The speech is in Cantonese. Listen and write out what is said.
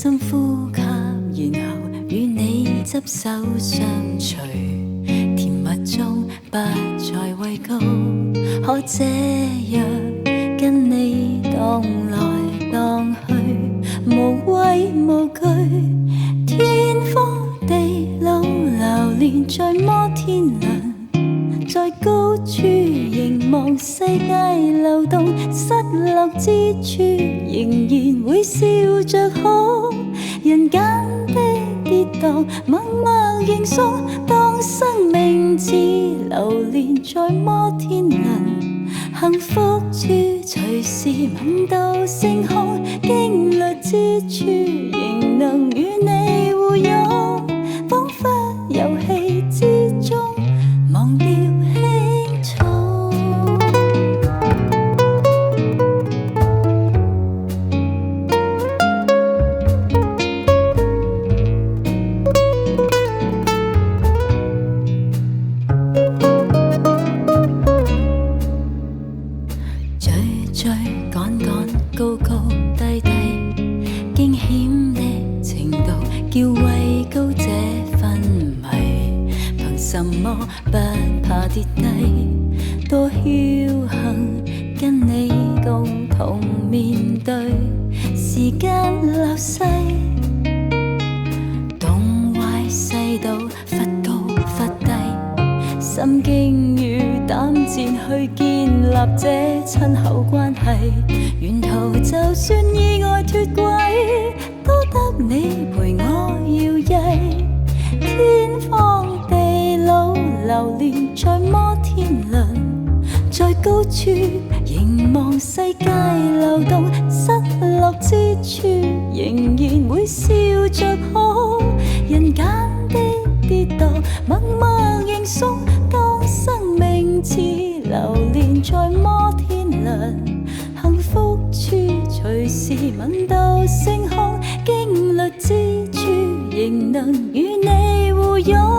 深呼吸，然後與你執手相隨，甜蜜中不再畏高，可這樣跟你蕩來蕩去，無畏無懼，天荒地老流連在摩天輪，在高處凝望世界流動，失落之處仍然會笑着哭，人間的跌宕默默認送，當生命似流連在摩天輪，幸福處隨時吻到星空，經歷之處仍能與你互擁，彷彿遊戲之中忘掉輕重。追追趕趕，高高低低，驚險的程度叫畏高者昏迷。憑什麼不怕跌低？多僥倖跟你共同面對時間流逝，東歪西倒，忽高忽低，心驚與膽戰去建立這親厚關係，沿途就算意外脫軌，都得你陪我搖曳，天荒地老流連在摩天輪，在高處凝望世界流動，失落之處仍然會笑着哭，人間的跌宕默默認送，當生命似流連在摩天輪，幸福處隨時吻到星空，經歷之處仍能與你互擁。